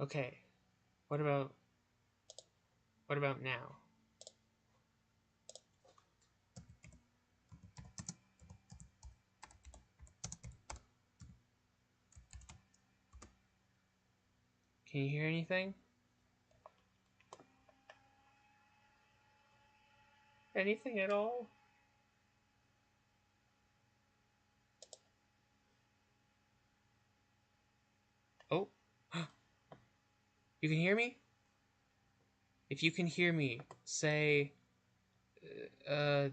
Okay. What about now? Can you hear anything? Anything at all? Oh. You can hear me? If you can hear me, say uh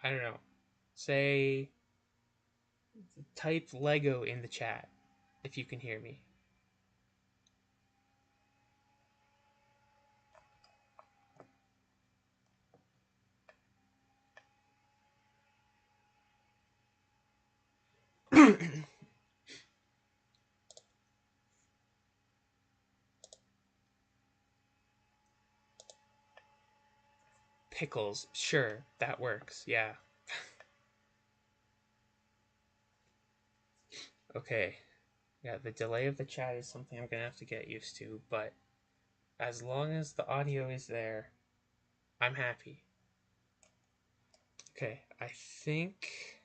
I don't know. Say type Lego in the chat if you can hear me. Pickles. Sure, that works. Yeah. Okay. Yeah, the delay of the chat is something I'm gonna have to get used to, but as long as the audio is there, I'm happy. Okay, I think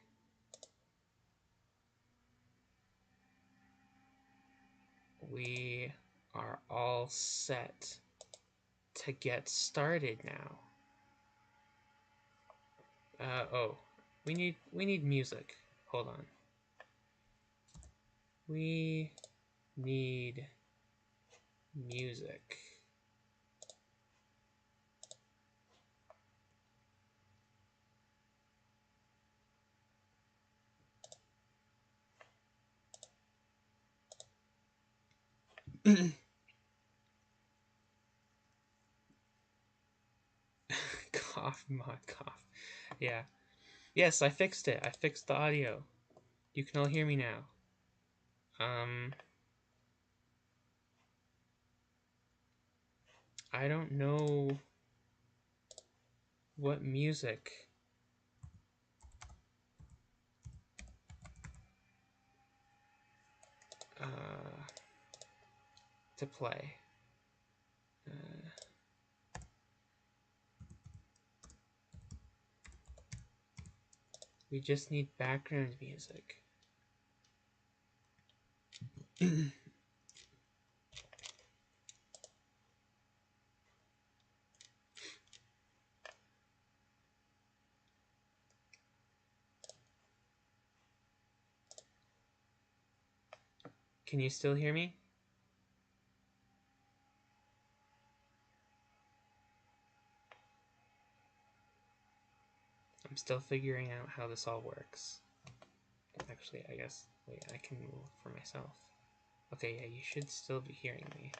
we are all set to get started now. Oh, we need music. Hold on. We need music. Cough, mod cough. Yeah. Yes, I fixed it. I fixed the audio. You can all hear me now. I don't know what music to play. We just need background music. Can you still hear me? I'm still figuring out how this all works. Actually, I guess, wait, I can move for myself. Okay, yeah, you should still be hearing me.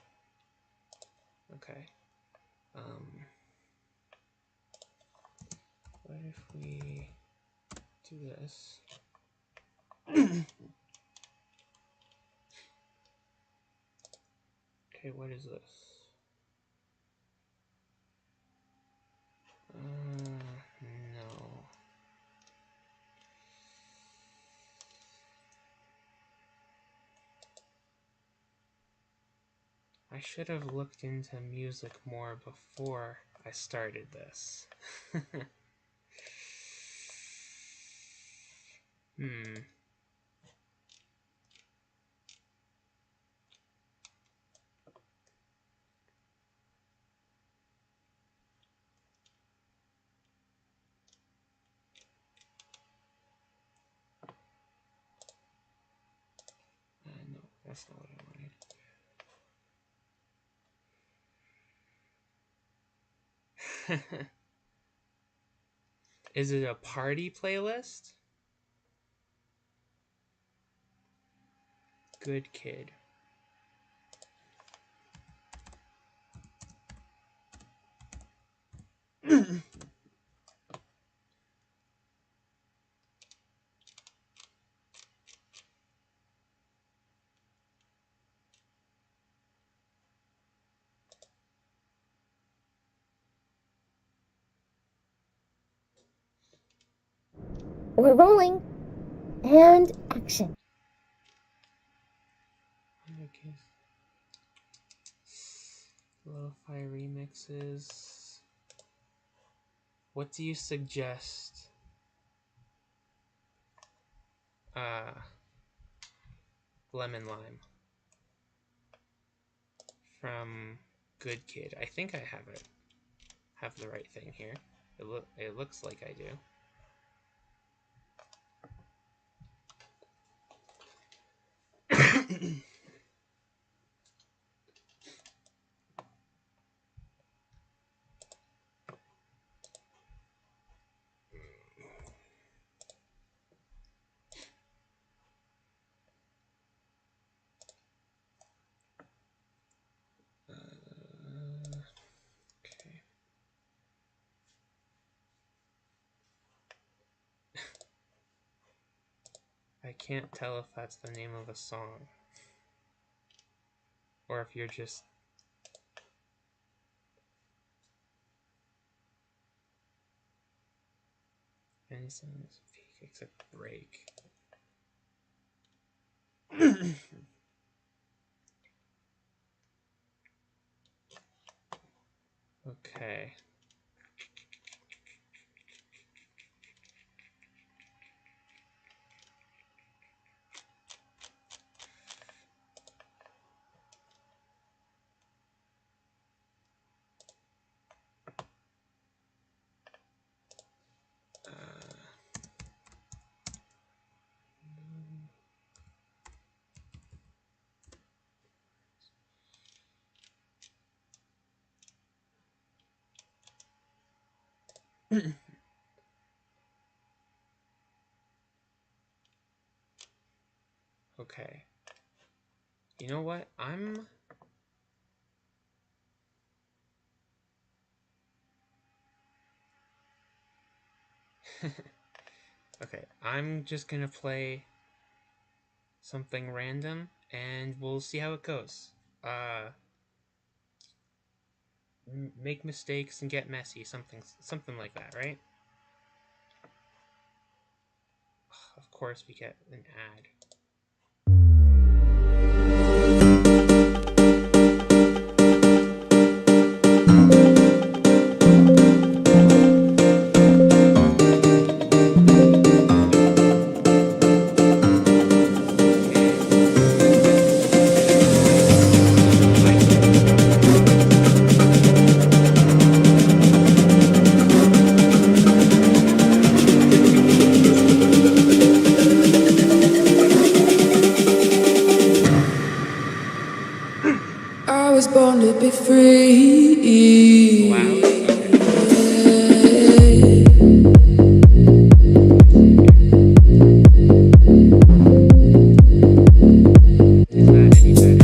Okay. What if we do this? Okay, what is this? No. I should have looked into music more before I started this. Hmm. No, that's not what I wanted. Is it a party playlist? Good kid. We're rolling. And action. Okay. Lo-fi remixes. What do you suggest? Lemon Lime from Good Kid. I think I have the right thing here. It looks like I do. Okay. I can't tell if that's the name of a song or if you're just any song is fake except break. Okay. Okay. You know what? Okay, I'm just gonna play something random and we'll see how it goes. Make mistakes and get messy, something like that, right? Of course we get an ad. I was born to be free. Loud? Is that any better?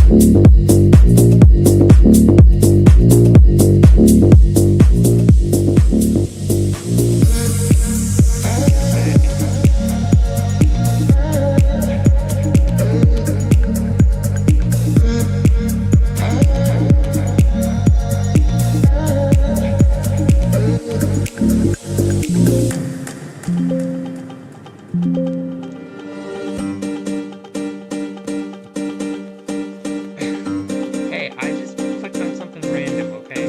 Hey, I just clicked on something random, okay?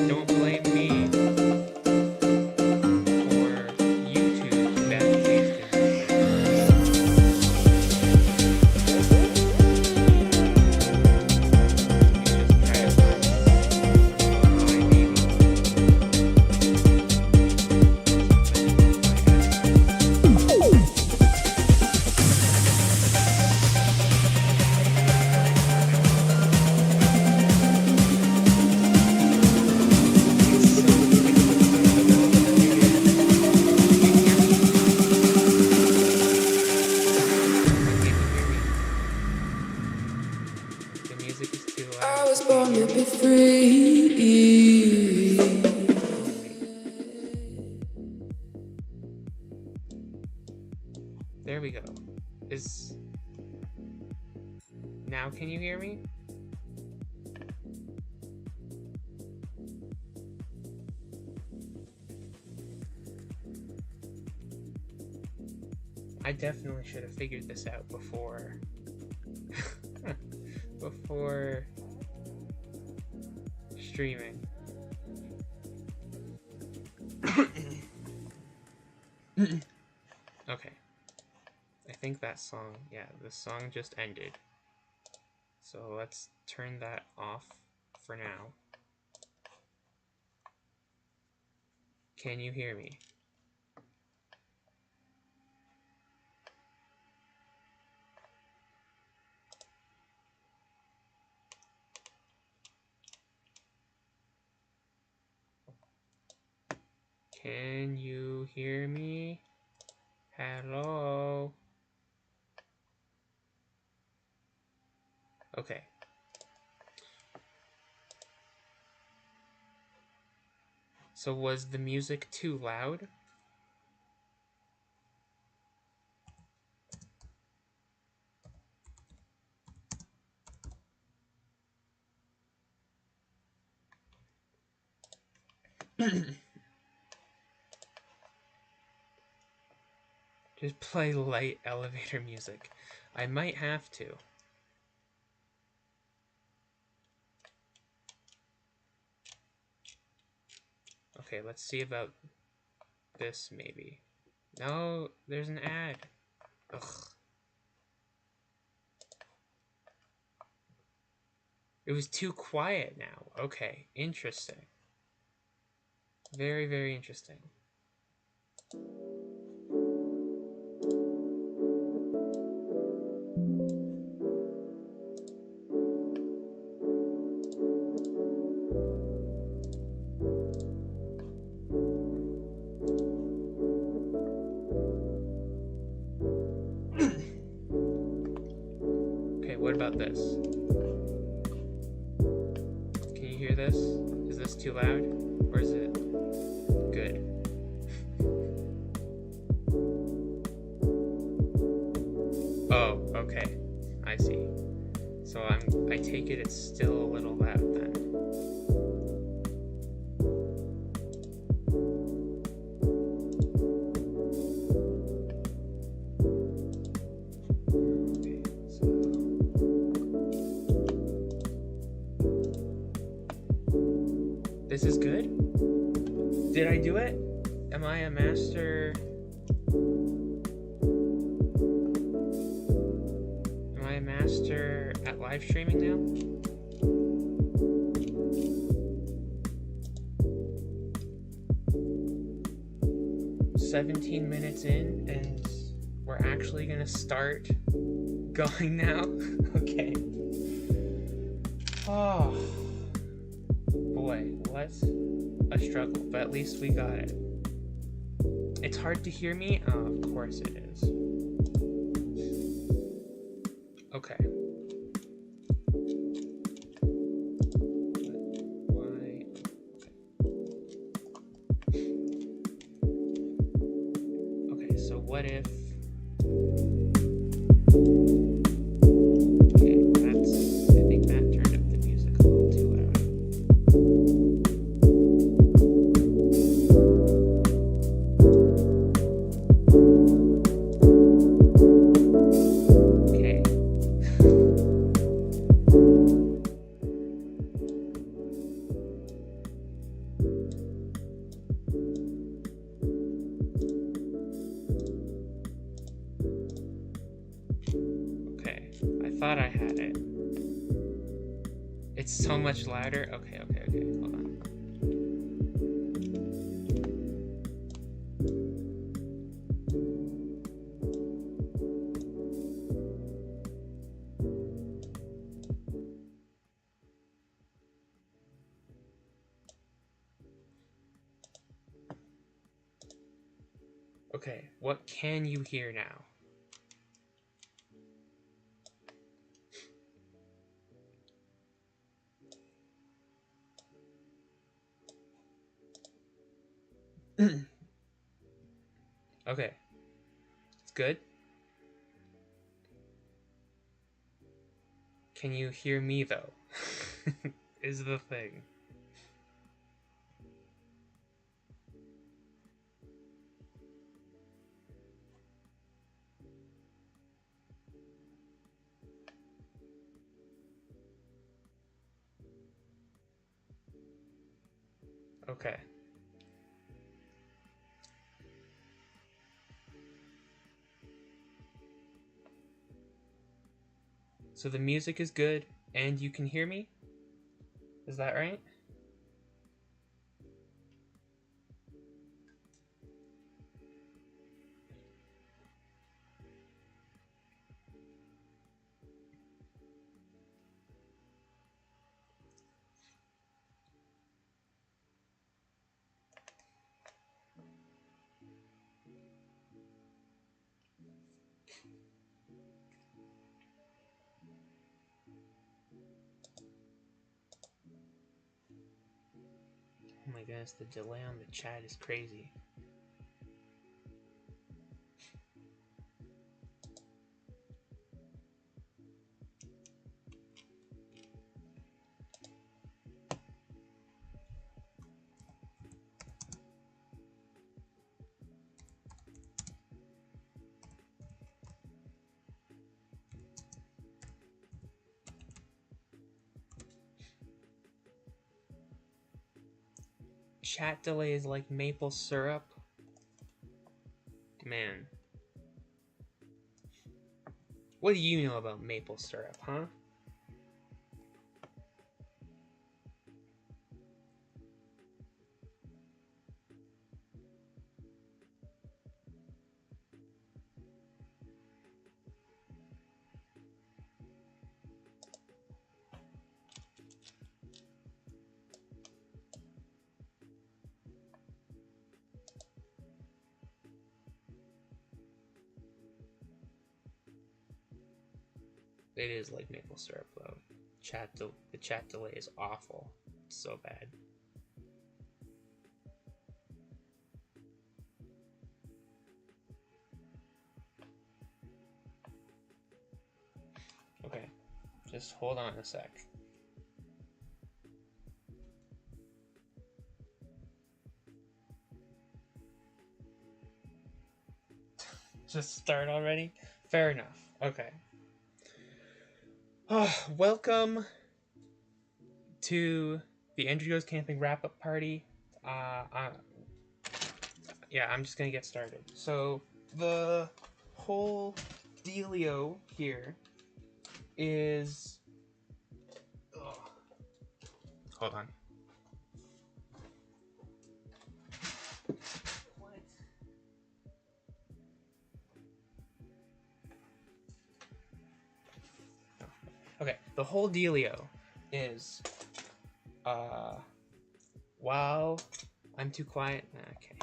Don't blame me for YouTube's bad taste in music. You just try to find lo-fi maybe. The music is too I loud. was born to be free. There we go. Now can you hear me? I definitely should have figured this out before streaming. Okay. I think that song, yeah, the song just ended. So let's turn that off for now. Can you hear me? Can you hear me? Hello? Okay. So was the music too loud? Just play light elevator music. I might have to. Okay, let's see about this maybe. No, there's an ad. Ugh. It was too quiet now. Okay, interesting. Very, very interesting. Okay, what about this? Can you hear this? Is this too loud? Or is it good? Oh, okay. I see. So I take it it's still a little loud then. Okay, so this is good? Did I do it? Am I a master? Am I a master at live streaming now? 17 minutes in and we're actually gonna start going now? Okay. Oh boy, what a struggle, but at least we got it. It's hard to hear me? Oh, of course it is. Okay. Why? Okay, so what if... Okay, I think that turned up the music a little too loud. Okay. Okay, I thought I had it. It's so much louder. Okay, hold on. Okay, what can you hear now? Okay, it's good. Can you hear me though? Is the thing. Okay. So the music is good and you can hear me? Is that right? Oh my goodness, the delay on the chat is crazy. Chat delay is like maple syrup. Man. What do you know about maple syrup, huh? It is like maple syrup, though. The chat delay is awful. It's so bad. Okay, just hold on a sec. Just start already? Fair enough. Okay. Welcome to the Andrew Goes Camping wrap-up party. Yeah, I'm just gonna get started. So the whole dealio here is... Ugh. Hold on. Okay, the whole dealio is, while I'm too quiet, okay.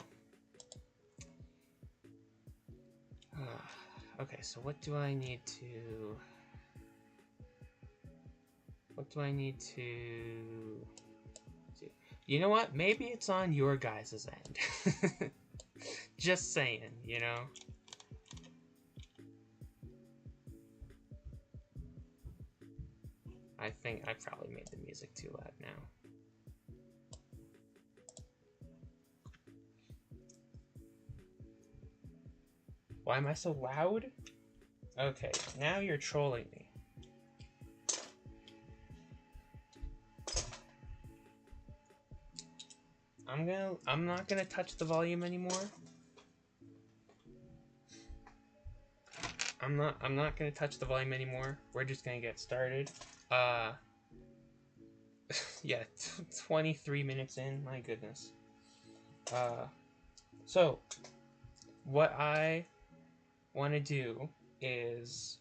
Okay, so what do I need to do? You know what? Maybe it's on your guys' end. Just saying, you know? I think I probably made the music too loud now. Why am I so loud? Okay, now you're trolling me. I'm not gonna touch the volume anymore. I'm not gonna touch the volume anymore. We're just gonna get started. Yeah, 23 minutes in, my goodness. So what I want to do is,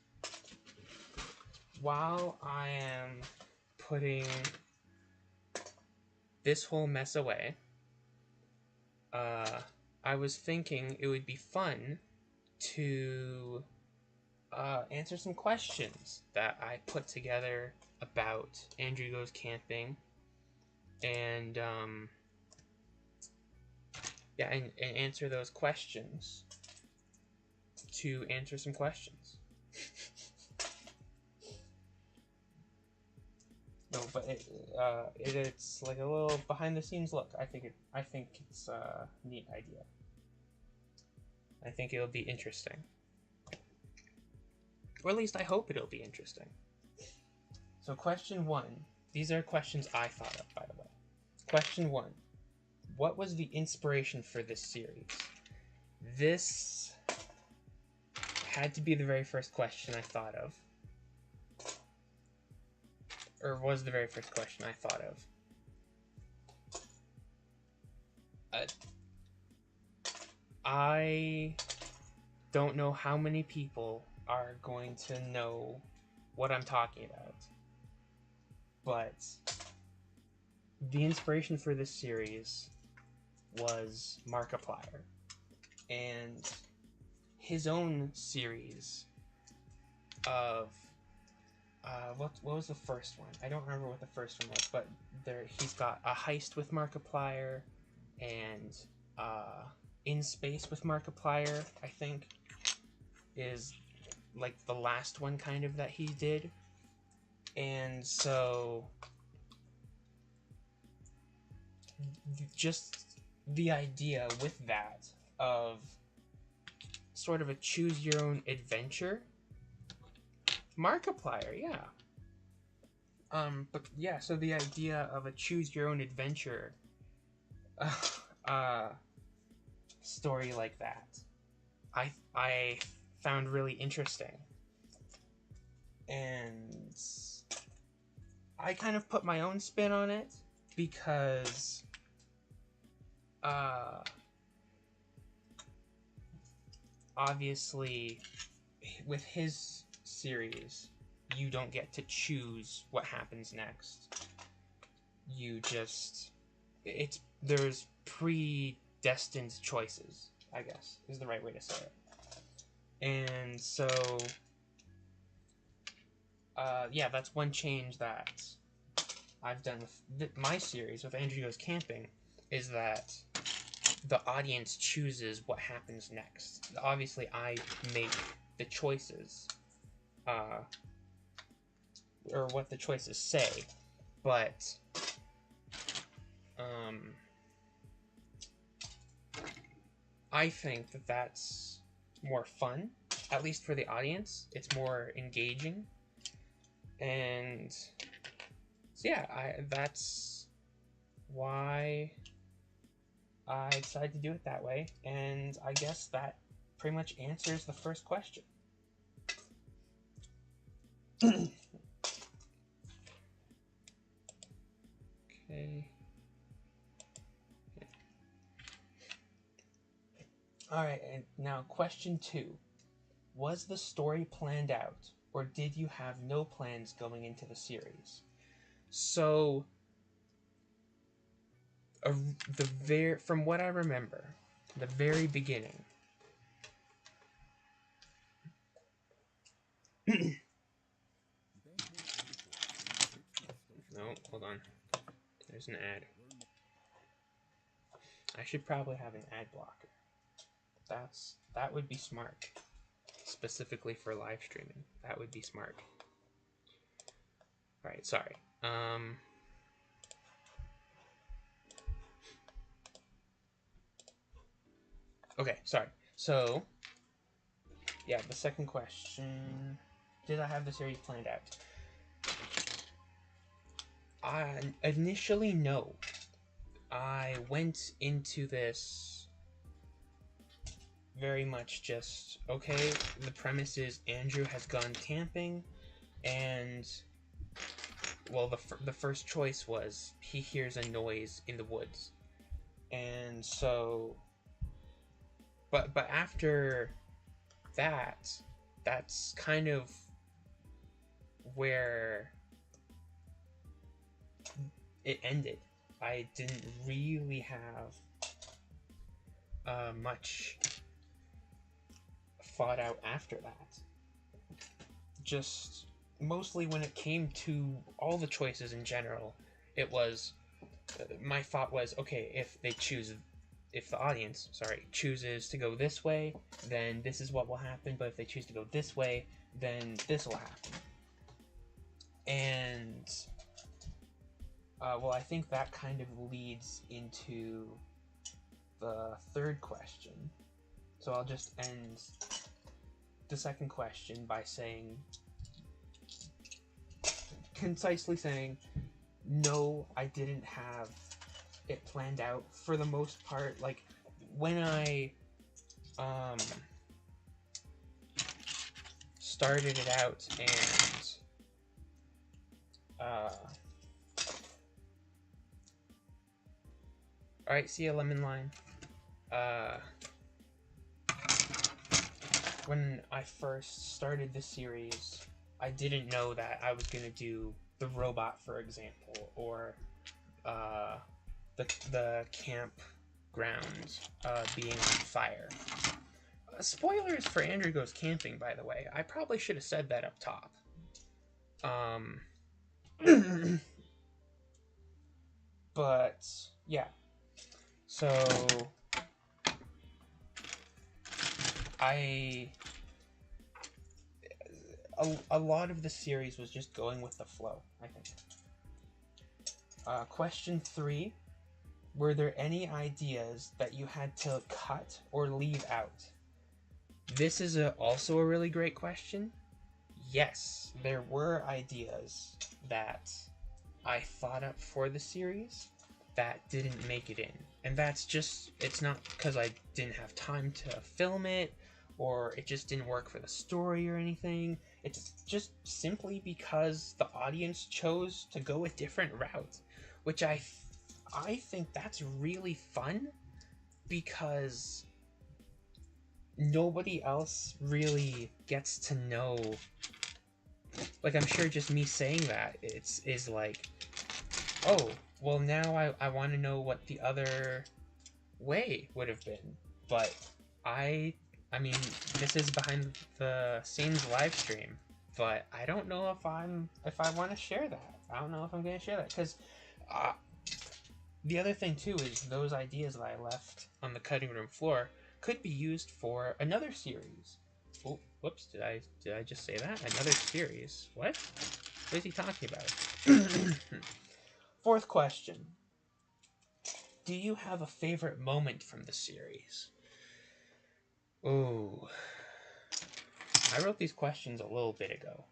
while I am putting this whole mess away, I was thinking it would be fun to answer some questions that I put together about Andrew Goes Camping, and yeah, and answer those questions to answer some questions. No, but it's like a little behind the scenes look. I think it's a neat idea. I think it'll be interesting. Or at least I hope it'll be interesting. So question 1. These are questions I thought of, by the way. Question 1. what was the inspiration for this series? This had to be the very first question I thought of. Or was the very first question I thought of. I don't know how many people are going to know what I'm talking about, but the inspiration for this series was Markiplier and his own series of what was the first one? I don't remember what the first one was, but he's got A Heist with Markiplier and In Space with Markiplier, I think, is like the last one kind of that he did. And so just the idea with that of sort of a choose your own adventure. Markiplier, yeah. But yeah, so the idea of a choose your own adventure story like that, I found really interesting. And I kind of put my own spin on it because obviously with his series you don't get to choose what happens next. You just there's predestined choices, I guess is the right way to say it. And so yeah, that's one change that I've done with my series with Andrew Goes Camping, is that the audience chooses what happens next. Obviously, I make the choices, or what the choices say, but I think that that's more fun, at least for the audience. It's more engaging, and so yeah, that's why I decided to do it that way, and I guess that pretty much answers the first question. Okay. Alright, and now question 2. Was the story planned out, or did you have no plans going into the series? So, from what I remember, the very beginning, no, hold on. There's an ad. I should probably have an ad blocker. That would be smart. Specifically for live streaming. That would be smart. Alright, sorry. Okay, sorry. So, yeah, the second question. Did I have the series planned out? Initially, no. I went into this very much just, okay, the premise is Andrew has gone camping, and, well, the first choice was he hears a noise in the woods. And so, but after that, that's kind of where it ended. I didn't really have much thought out after that. Just mostly when it came to all the choices in general, it was my thought was, okay, if the audience chooses to go this way, then this is what will happen, but if they choose to go this way, then this will happen. And well, I think that kind of leads into the third question. So I'll just end the second question by concisely saying, no, I didn't have it planned out for the most part. Like, when I started it out and alright, see ya, lemon line. When I first started the series, I didn't know that I was gonna do the robot, for example, or the campground being on fire. Spoilers for Andrew Goes Camping, by the way. I probably should have said that up top. But yeah, so a lot of the series was just going with the flow, I think. Question 3. Were there any ideas that you had to cut or leave out? This is also a really great question. Yes, there were ideas that I thought up for the series that didn't make it in. And that's just, it's not because I didn't have time to film it, or it just didn't work for the story or anything. It's just simply because the audience chose to go a different route, which I think that's really fun, because nobody else really gets to know. Like, I'm sure just me saying that is like, oh, well, now I want to know what the other way would have been. But I mean, this is behind the scenes live stream, but I don't know if I want to share that. I don't know if I'm going to share that, because the other thing too is those ideas that I left on the cutting room floor could be used for another series. Oh, whoops! Did I just say that? Another series? What? What is he talking about? 4th question. Do you have a favorite moment from the series? Oh, I wrote these questions a little bit ago.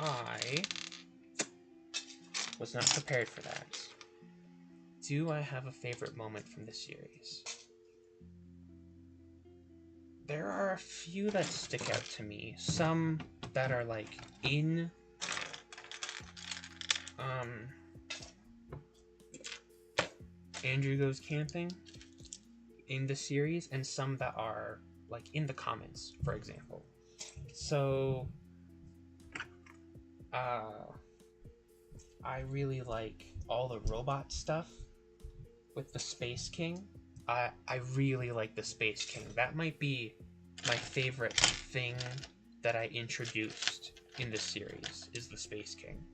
I was not prepared for that. Do I have a favorite moment from the series? There are a few that stick out to me. Some that are like in Andrew Goes Camping in the series, and some that are like in the comments, for example. So I really like all the robot stuff with the Space King. I really like the Space King. That might be my favorite thing that I introduced in the series, is the Space King.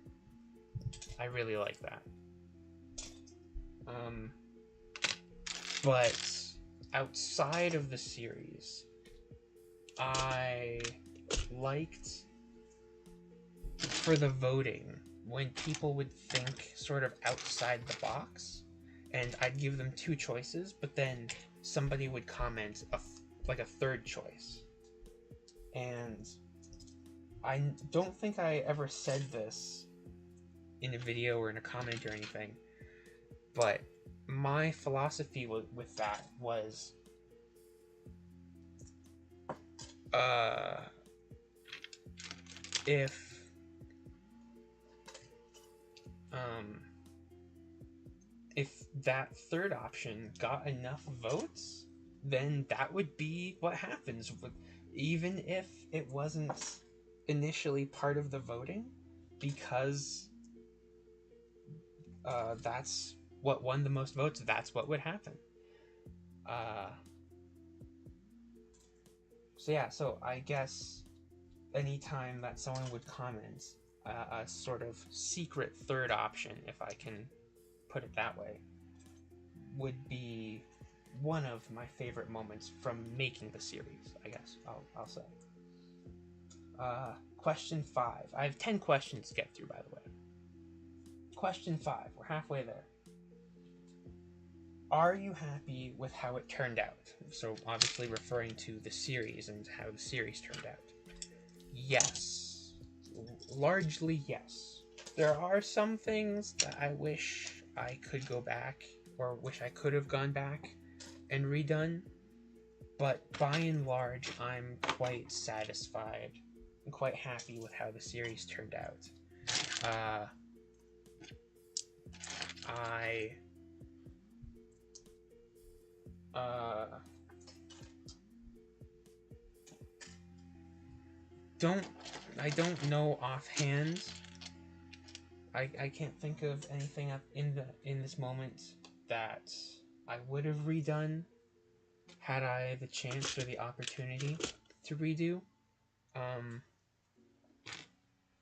I really like that. But outside of the series, I liked, for the voting, when people would think sort of outside the box, and I'd give them 2 choices, but then somebody would comment like a 3rd choice. And I don't think I ever said this in a video or in a comment or anything, but my philosophy with that was, if that 3rd option got enough votes, then that would be what happens, even if it wasn't initially part of the voting, because that's what won the most votes. That's what would happen. So yeah, so I guess anytime that someone would comment a sort of secret 3rd option, if I can put it that way, would be one of my favorite moments from making the series, I guess I'll say. Question 5. I have 10 questions to get through, by the way. Question 5. We're halfway there. Are you happy with how it turned out? So obviously referring to the series and how the series turned out. Yes. Largely yes. There are some things that I wish I could go back or wish I could have gone back and redone. But by and large, I'm quite satisfied and quite happy with how the series turned out. I don't know offhand. I can't think of anything in this moment that I would have redone had I the chance or the opportunity to redo.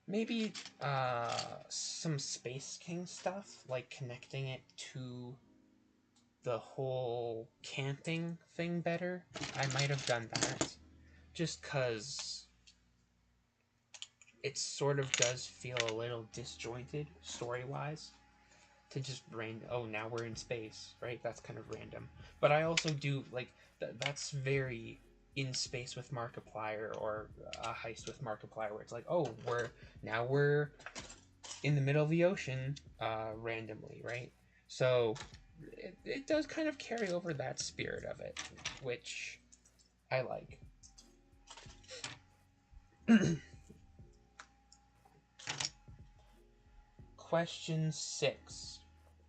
Maybe some Space King stuff, like connecting it to the whole camping thing better. I might have done that, just because it sort of does feel a little disjointed story-wise. To just oh, now we're in space, right? That's kind of random. But I also do like that's very in space with Markiplier, or a heist with Markiplier, where it's like, oh, we're in the middle of the ocean randomly, right? So it does kind of carry over that spirit of it, which I like. Question 6.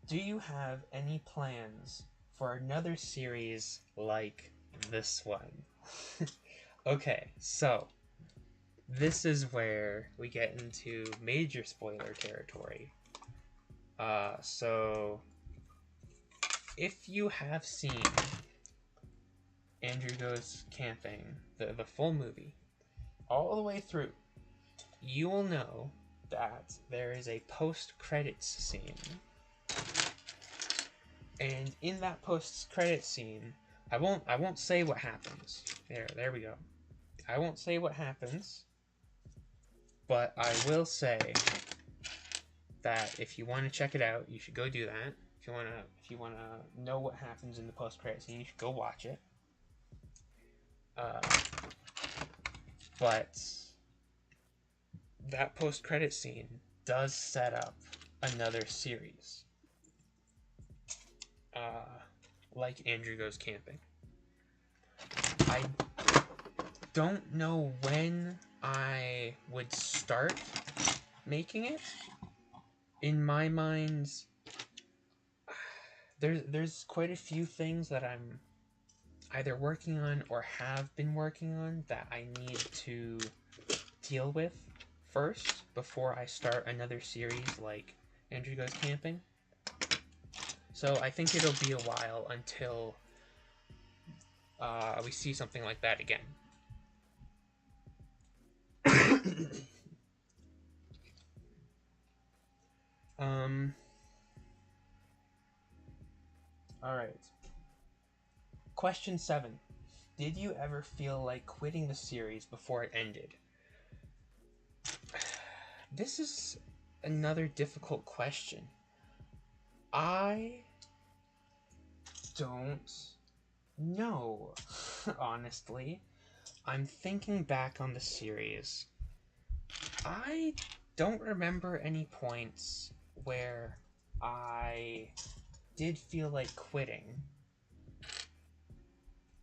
Do you have any plans for another series like this one? Okay, so this is where we get into major spoiler territory. So if you have seen Andrew Goes Camping, the full movie, all the way through, you will know that there is a post-credits scene. And in that post-credits scene, I won't say what happens. There we go. I won't say what happens, but I will say that if you want to check it out, you should go do that. If you wanna know what happens in the post-credits scene, you should go watch it. But that post-credit scene does set up another series. Like Andrew Goes Camping. I don't know when I would start making it. In my mind, there's quite a few things that I'm either working on or have been working on that I need to deal with first before I start another series like Andrew Goes Camping. So I think it'll be a while until we see something like that again. Alright. Question 7. Did you ever feel like quitting the series before it ended? This is another difficult question. I don't know, honestly. I'm thinking back on the series. I don't remember any points where I did feel like quitting.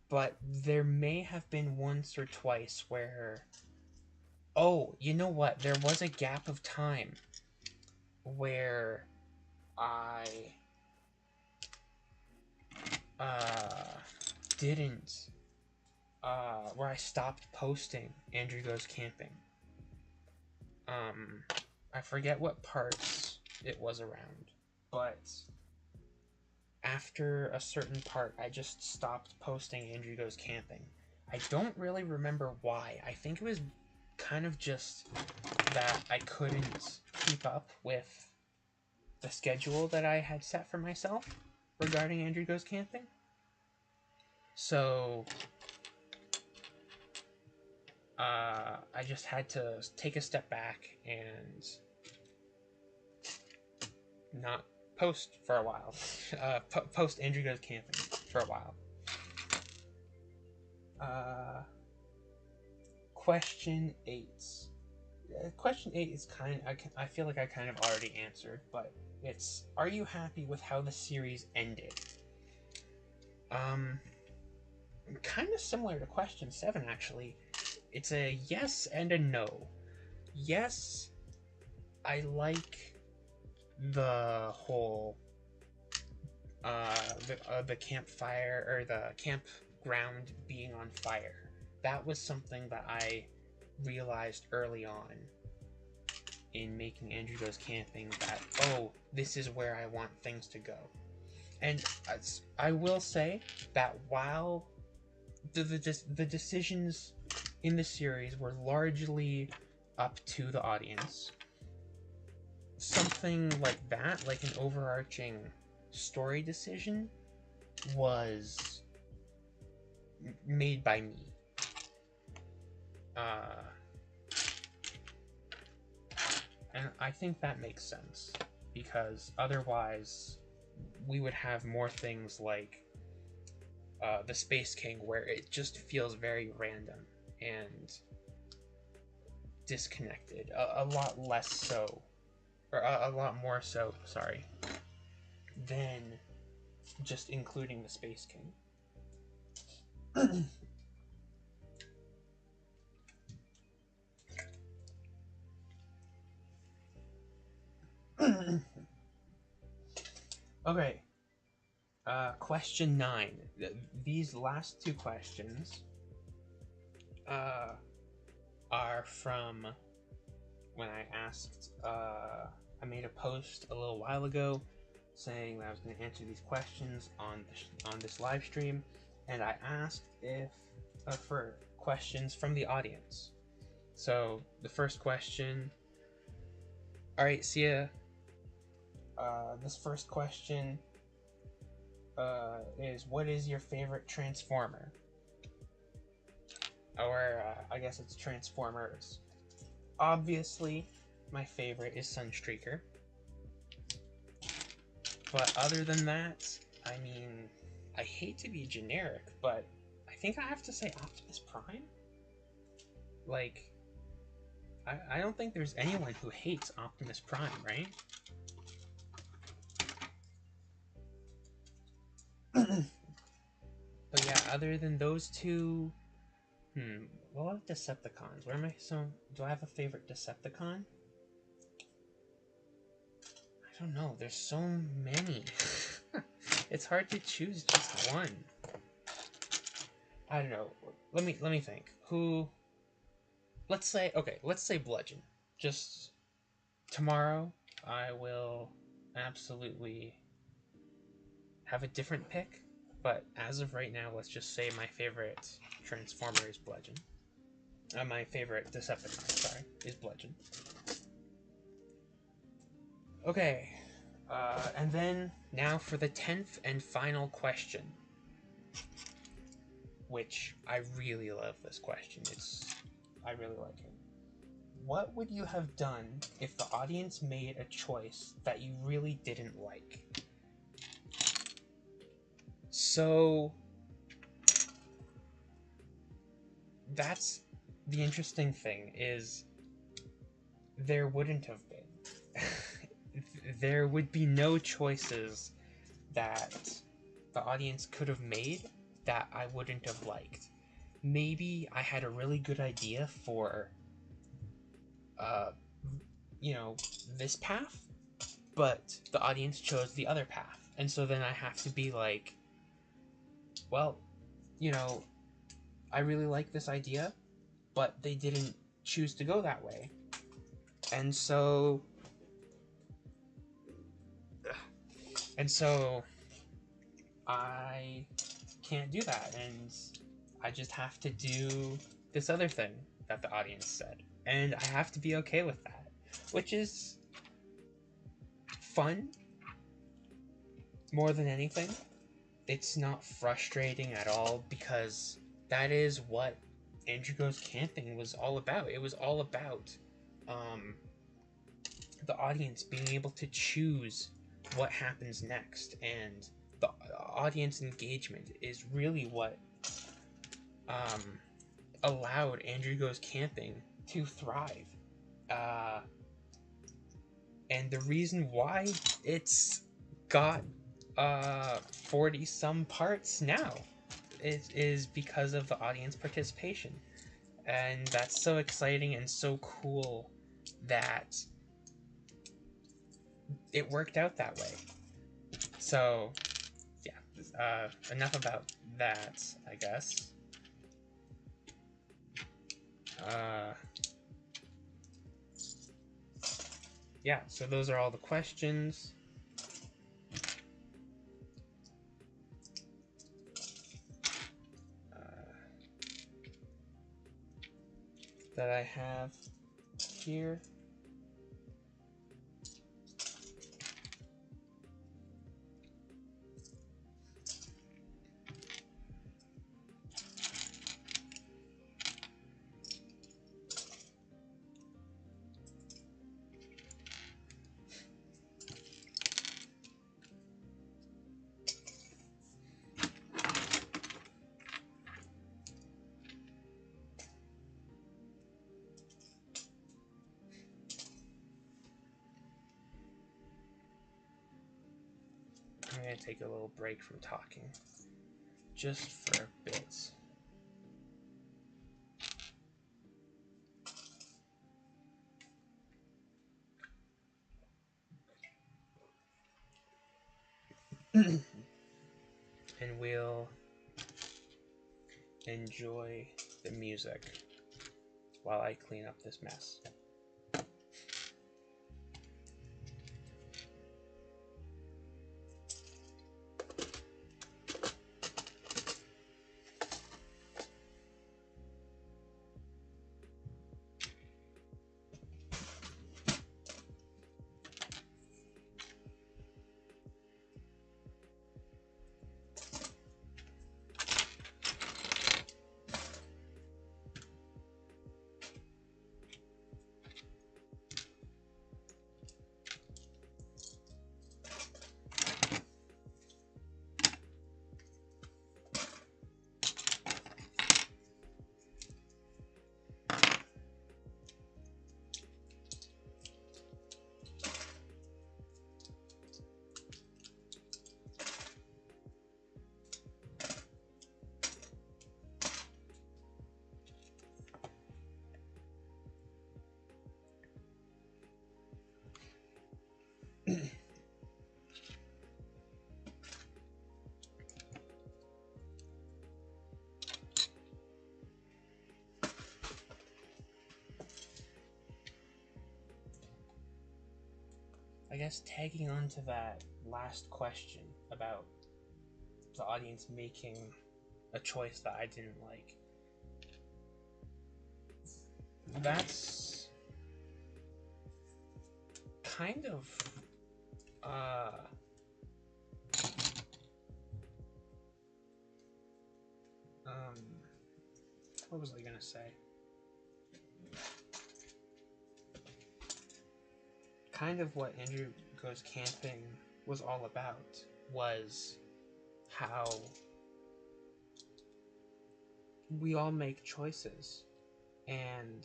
But there may have been once or twice where... Oh, you know what? There was a gap of time where I didn't... where I stopped posting Andrew Goes Camping. I forget what parts it was around, but after a certain part, I just stopped posting Andrew Goes Camping. I don't really remember why. I think it was kind of just that I couldn't keep up with the schedule that I had set for myself regarding Andrew Goes Camping. So I just had to take a step back and not post for a while. Post Andrew Goes Camping for a while. Question 8. question 8 is I feel like I kind of already answered, but it's, are you happy with how the series ended? Kind of similar to question 7, actually. It's a yes and a no. Yes, I like the whole the campfire, or the campground being on fire. That was something that I realized early on in making Andrew Goes Camping, that, oh, this is where I want things to go. And I will say that while the decisions in the series were largely up to the audience, something like that, like an overarching story decision, was made by me. And I think that makes sense, because otherwise we would have more things like the Space King, where it just feels very random and disconnected. A lot less so, or a lot more so, sorry, than just including the Space King. Okay. Question 9. These last two questions are from when I asked, I made a post a little while ago saying that I was going to answer these questions on this live stream, and I asked if for questions from the audience. So the first question, all right, Sia, this first question is, what is your favorite Transformer? Or I guess it's Transformers. Obviously, my favorite is Sunstreaker. But other than that, I mean, I hate to be generic, but I think I have to say Optimus Prime. Like, I don't think there's anyone who hates Optimus Prime, right? But yeah, other than those two, what about Decepticons? Where am I? So, do I have a favorite Decepticon? I don't know. There's so many. It's hard to choose just one. I don't know. Let me think. Who? Let's say Bludgeon. Just tomorrow, I will absolutely have a different pick. But as of right now, let's just say my favorite Transformer is Bludgeon. My favorite Decepticon, sorry, is Bludgeon. Okay, and then now for the 10th and final question, which I really love this question. I really like it. What would you have done if the audience made a choice that you really didn't like? So that's the interesting thing, is there wouldn't have been. There would be no choices that the audience could have made that I wouldn't have liked. Maybe I had a really good idea for this path, but the audience chose the other path. And so then I have to be like, well, I really like this idea, but they didn't choose to go that way. And so I can't do that, and I just have to do this other thing that the audience said. And I have to be okay with that, which is fun more than anything. It's not frustrating at all, because that is what Andrew Goes Camping was all about. It was all about the audience being able to choose what happens next, and the audience engagement is really what allowed Andrew Goes Camping to thrive. And the reason why it's got 40 some parts now is because of the audience participation. And that's so exciting and so cool that it worked out that way. So yeah, enough about that, I guess. Yeah, so those are all the questions. That I have here. I'm going to take a little break from talking, just for a bit. And we'll enjoy the music while I clean up this mess. I guess tagging on to that last question about the audience making a choice that I didn't like. That's kind of what was I gonna say? Kind of what Andrew Goes Camping was all about was how we all make choices, and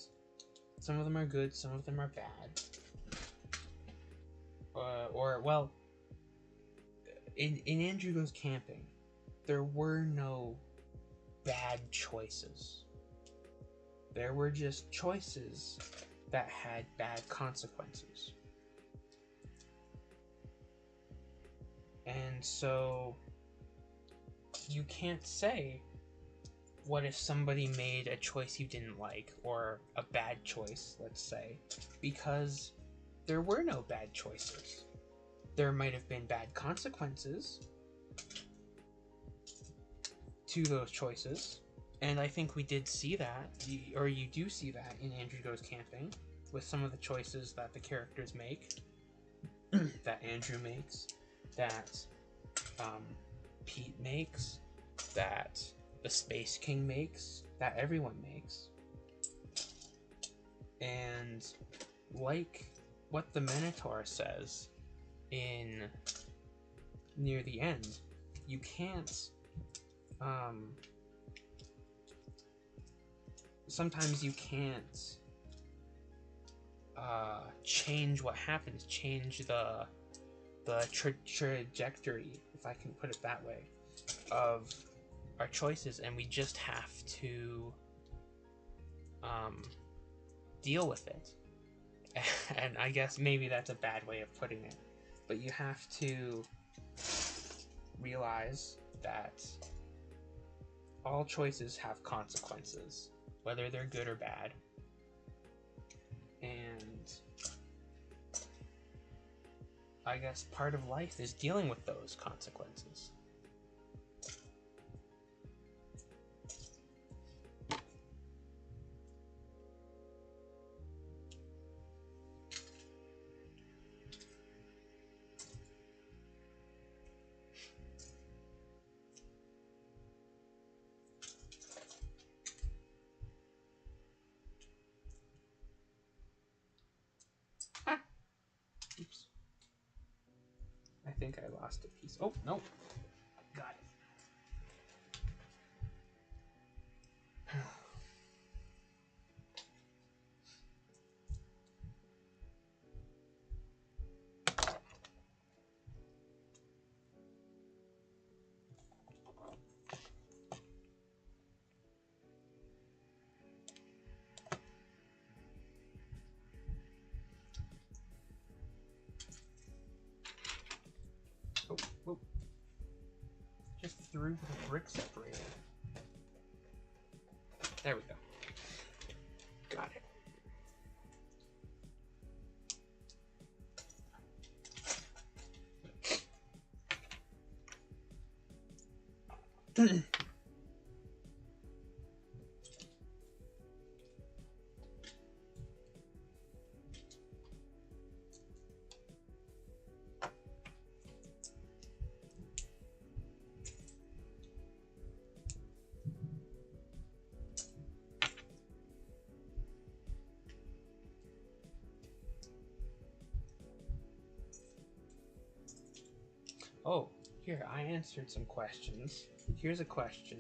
some of them are good, some of them are bad. Well, in Andrew Goes Camping, there were no bad choices. There were just choices that had bad consequences. And so you can't say, what if somebody made a choice you didn't like, or a bad choice, let's say, because there were no bad choices. There might have been bad consequences to those choices, and I think we did see that, or you do see that in Andrew Goes Camping, with some of the choices that the characters make, that Andrew makes, that Pete makes, that the Space King makes, that everyone makes. And like what the Minotaur says in near the end, you can't sometimes you can't change what happens, change the trajectory, if I can put it that way, of our choices, and we just have to deal with it. And I guess maybe that's a bad way of putting it, but you have to realize that all choices have consequences, whether they're good or bad. And I guess part of life is dealing with those consequences. Oops. I think I lost a piece. Oh, no. Got it. Oh, whoa. Just threw the brick separator. There we go. Got it. Oh, here, I answered some questions. Here's a question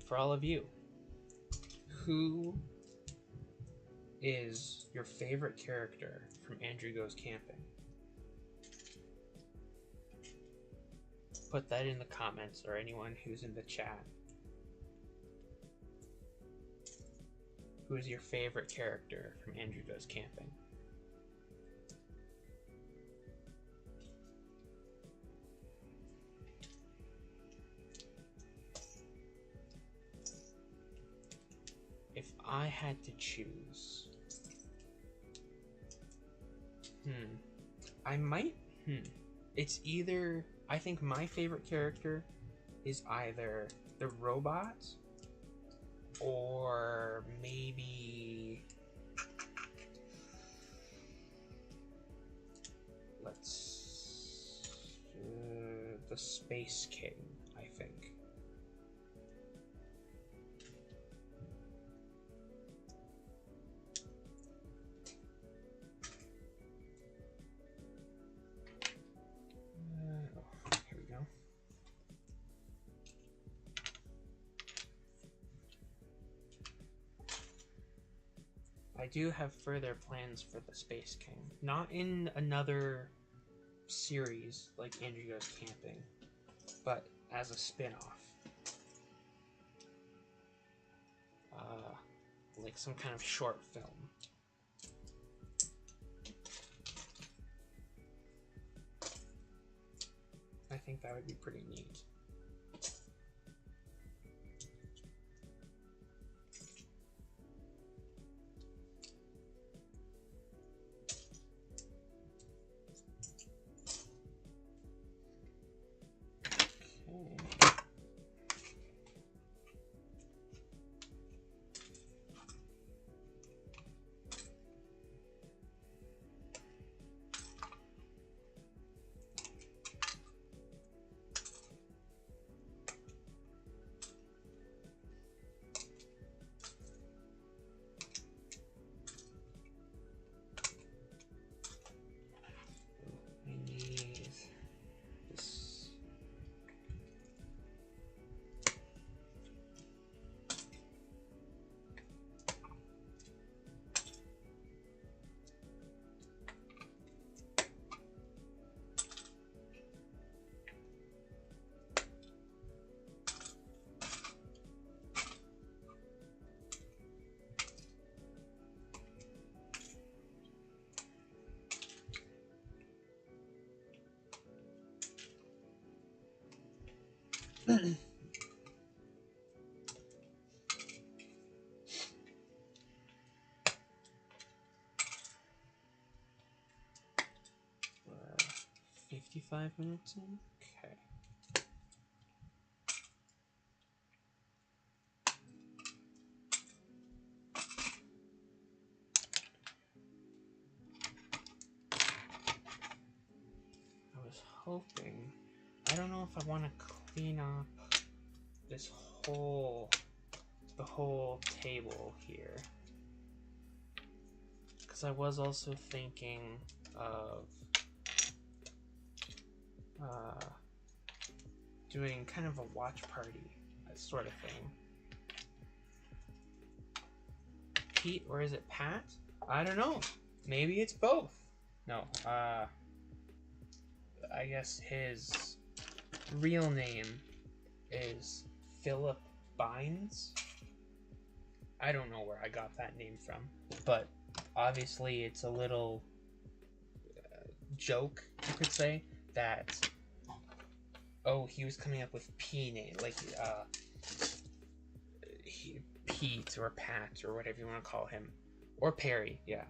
for all of you. Who is your favorite character from Andrew Goes Camping? Put that in the comments, or anyone who's in the chat. Who is your favorite character from Andrew Goes Camping? If I had to choose, it's either, I think my favorite character is either the robot, or maybe, the Space King, I think. Here we go. I do have further plans for the Space King. Not in another series like Andrew Goes Camping, but as a spin-off. Like some kind of short film. I think that would be pretty neat. Uh, 55 minutes in? Okay. I was hoping... I don't know if I want to clean up this whole... the whole table here. Because I was also thinking of doing kind of a watch party sort of thing. Pete, or is it Pat? I don't know. Maybe it's both. No, I guess his real name is Philip Bynes. I don't know where I got that name from, but obviously it's a little joke, you could say, that he was coming up with P name, like Pete or Pat or whatever you want to call him, or Perry, yeah.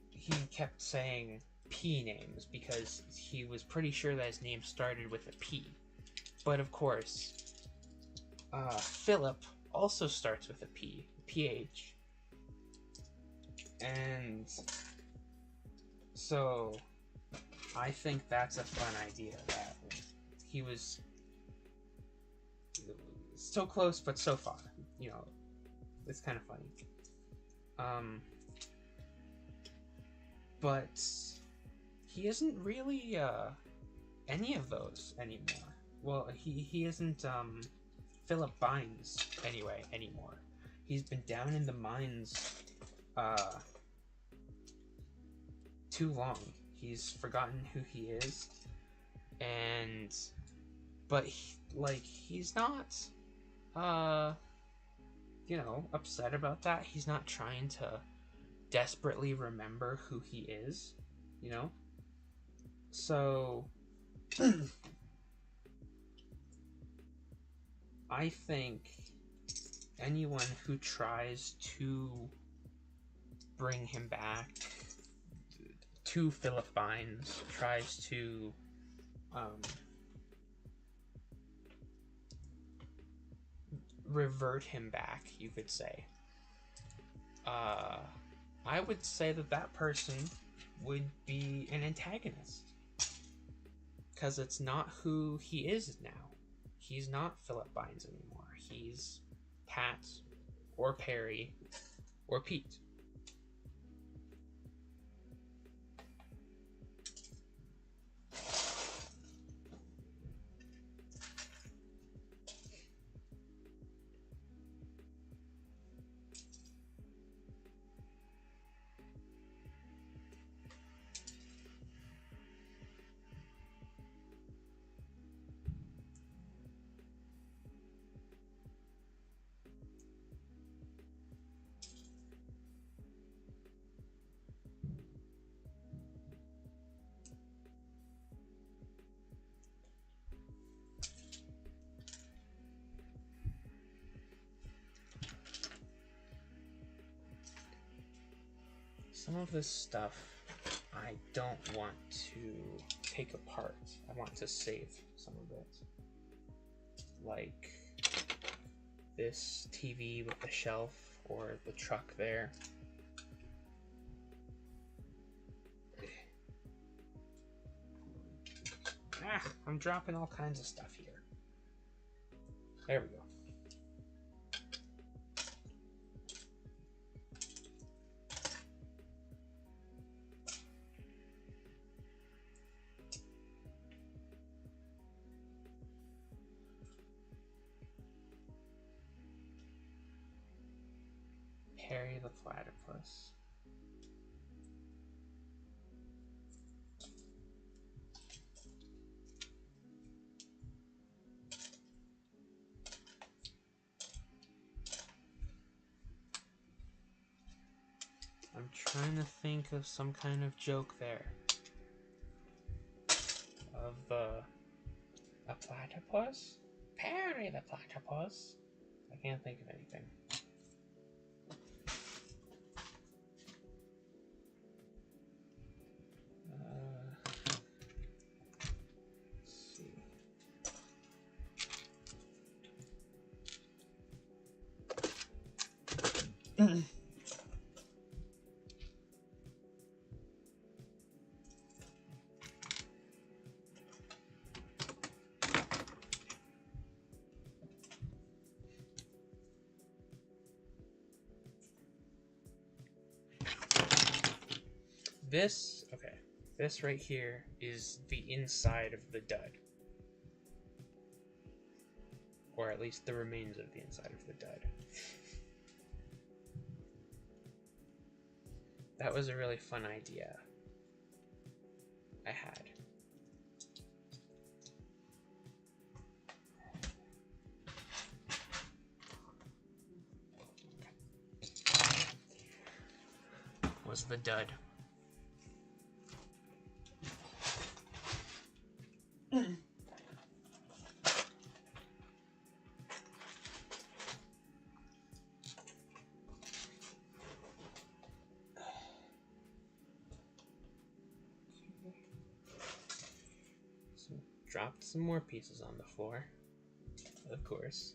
He kept saying P names because he was pretty sure that his name started with a P, but of course, Philip also starts with a P, PH, and so I think that's a fun idea, that he was so close but so far, you know. It's kind of funny. But he isn't really any of those anymore. Well, he isn't Philip Bynes anymore. He's been down in the mines too long. He's forgotten who he is, but he's not upset about that. He's not trying to desperately remember who he is, you know? So I think anyone who tries to bring him back to Philip Bynes, tries to revert him back, you could say, I would say that person would be an antagonist, because it's not who he is now. He's not Philip Bynes anymore. He's Pat, or Perry, or Pete. Some of this stuff I don't want to take apart. I want to save some of it. Like this TV with the shelf, or the truck there. I'm dropping all kinds of stuff here. There we go. Harry the Platypus. I'm trying to think of some kind of joke there. Of A platypus? Perry the platypus? I can't think of anything. Let's see. This right here is the inside of the dud. Or at least the remains of the inside of the dud. That was a really fun idea I had. Was the dud. So dropped some more pieces on the floor, of course.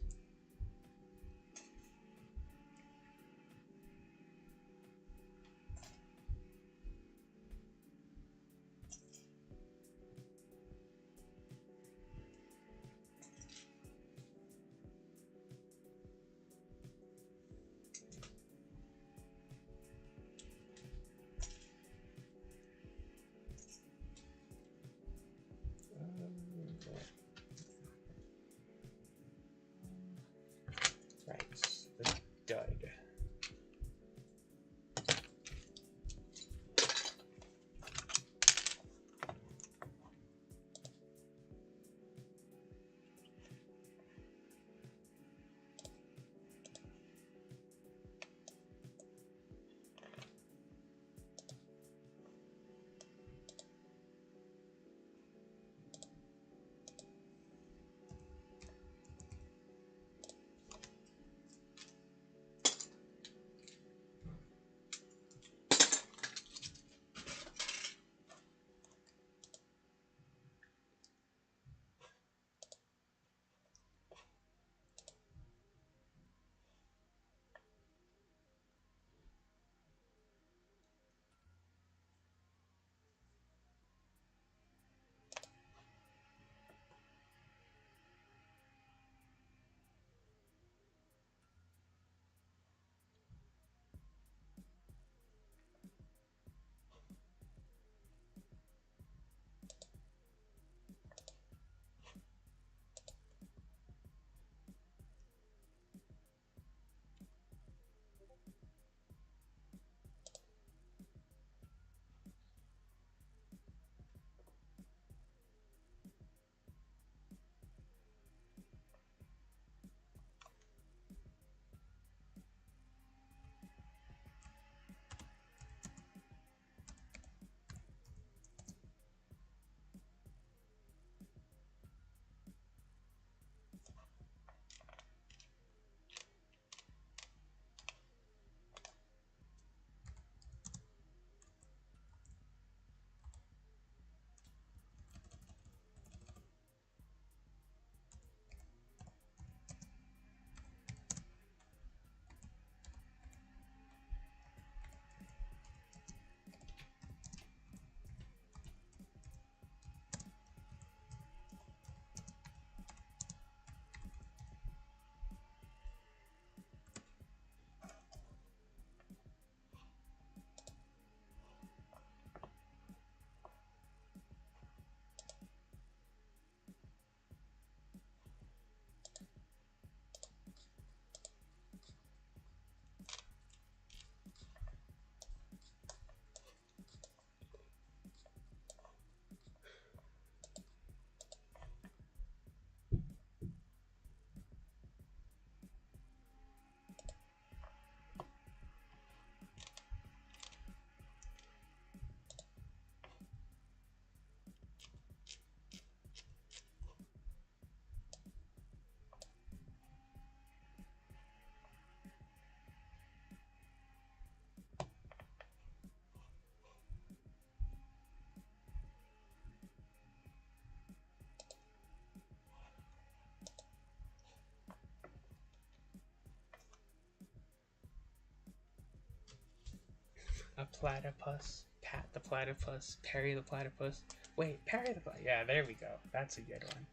A platypus. Pat the platypus. Perry the platypus. Wait, Perry the platypus. Yeah, there we go. That's a good one.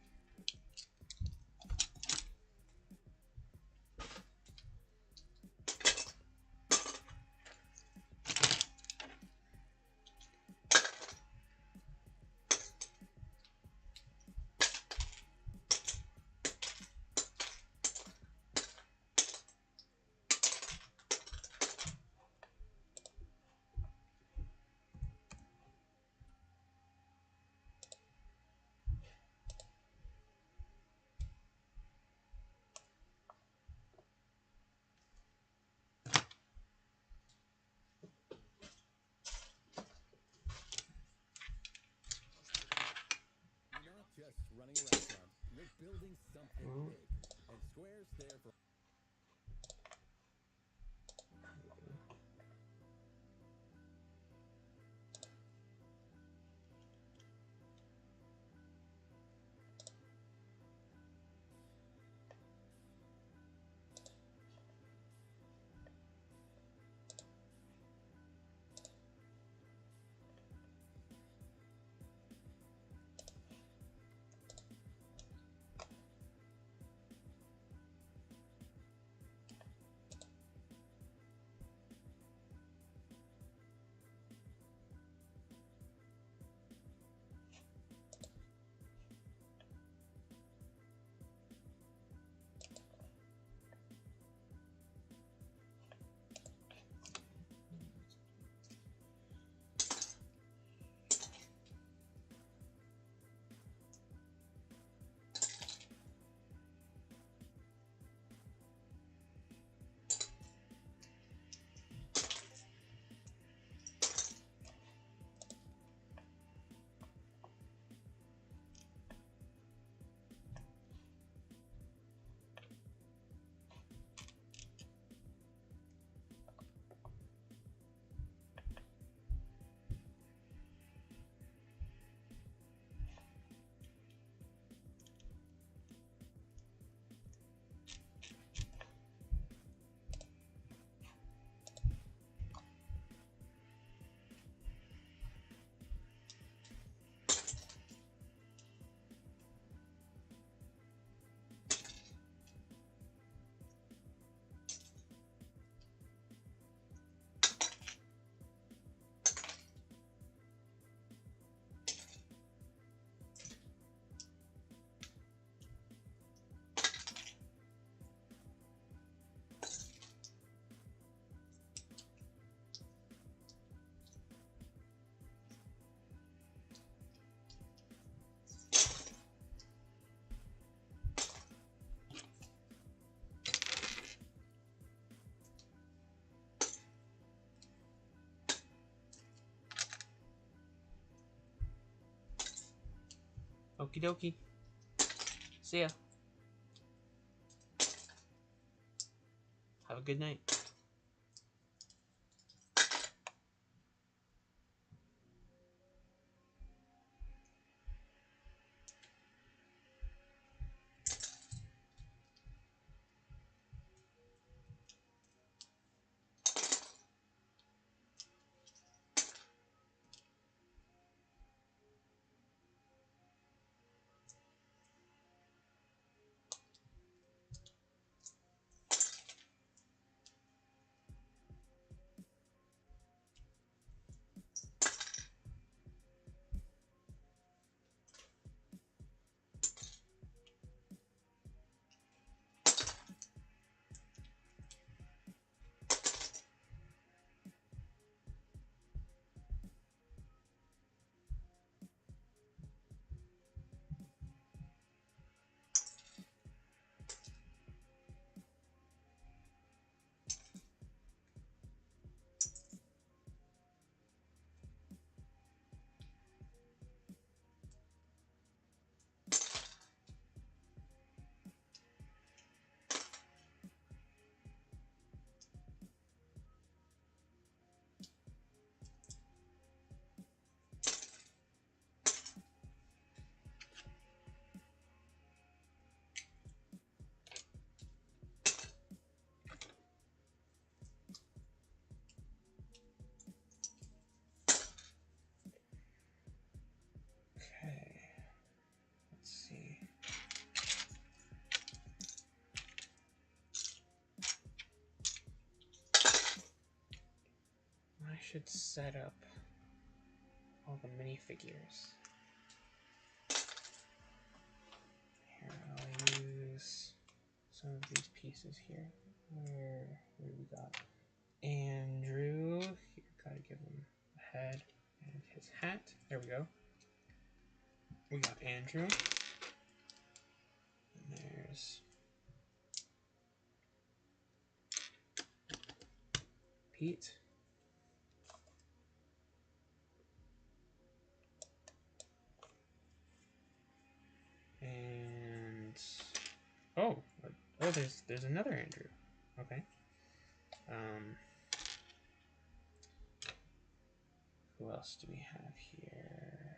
Ooh. Okie dokie. See ya. Have a good night. should set up all the minifigures. Here, I'll use some of these pieces here. Where do we got? Andrew. You gotta give him a head and his hat. There we go. We got Andrew. And there's Pete. And there's another Andrew. Okay. Who else do we have here?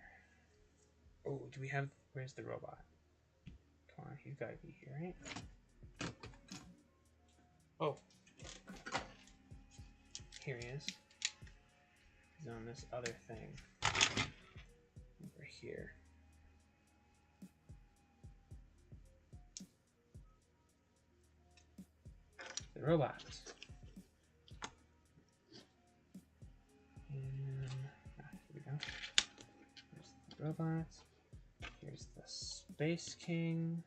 Oh, do we have? Where's the robot? Come on, he's gotta be here, right? Oh, here he is. He's on this other thing over here. The robot. Here we go. Here's the robot. Here's the Space King.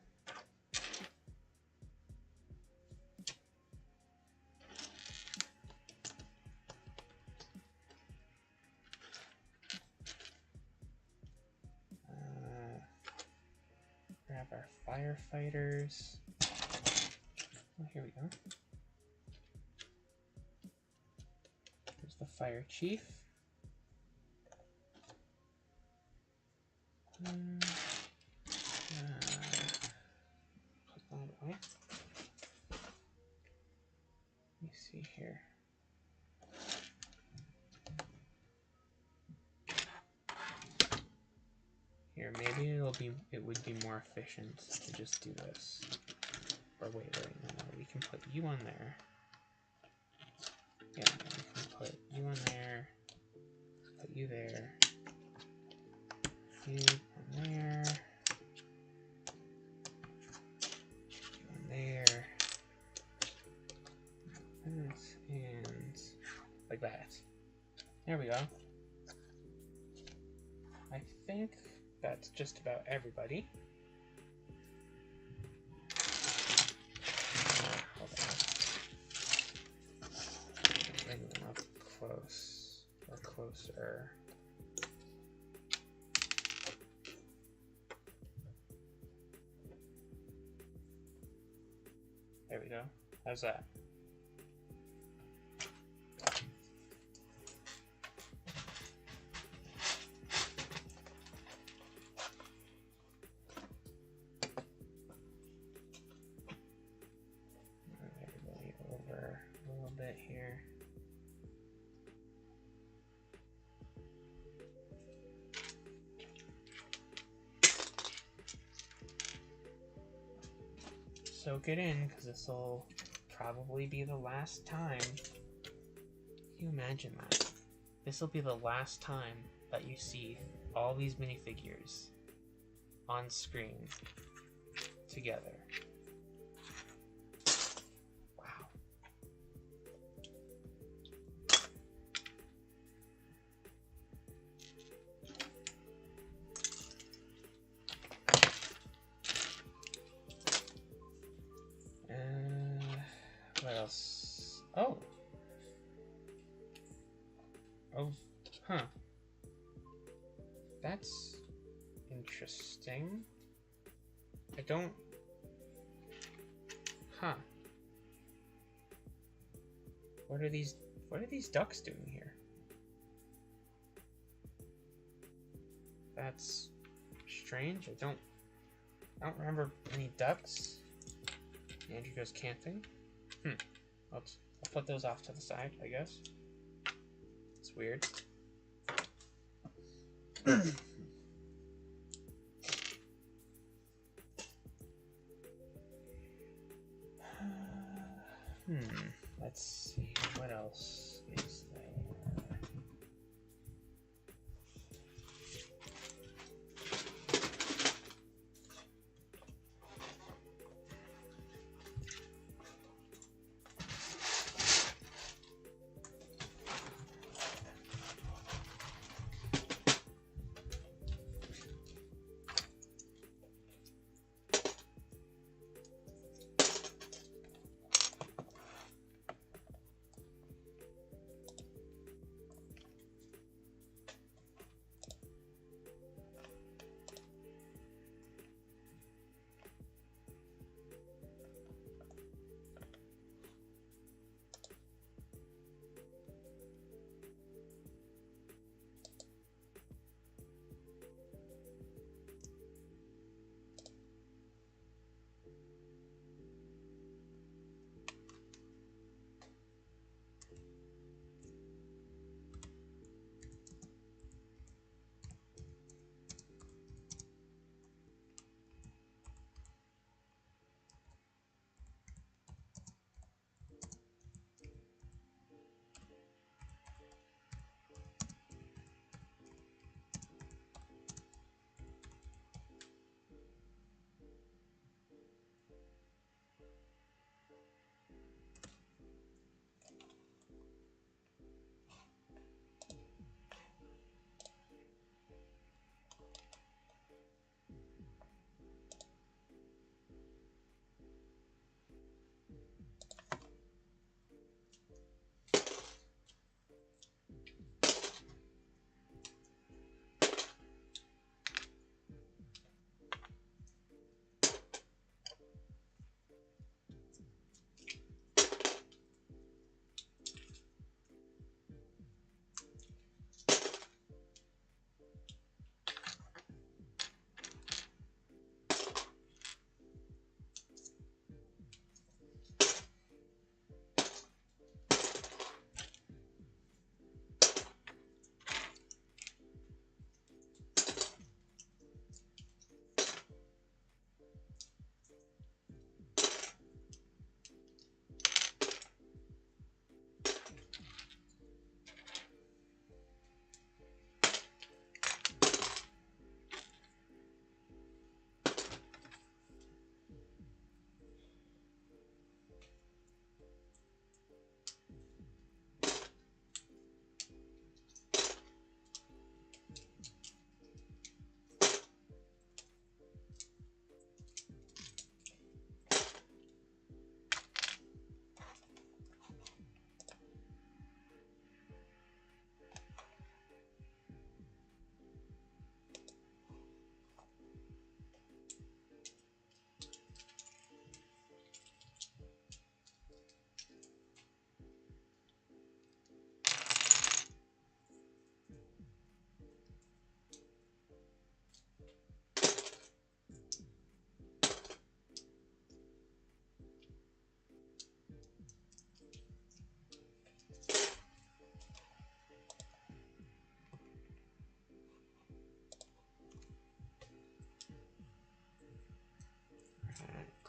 Grab our firefighters. Oh, here we go. There's the fire chief. Put that away. Let me see here. Here, maybe it would be more efficient to just do this. Or wait, no, we can put you on there. Yeah, we can put you on there. Put you there. You on there. You on there. And like that. There we go. I think that's just about everybody. Hold on. Bring them up close or closer. There we go. How's that? Here. Soak it in, because this will probably be the last time. Can you imagine that? This will be the last time that you see all these minifigures on screen together. What else? Oh, huh. That's interesting. I don't... Huh. What are these ducks doing here? That's strange. I don't remember any ducks. Andrew goes camping. I'll put those off to the side, I guess. It's weird. Let's see, what else is there?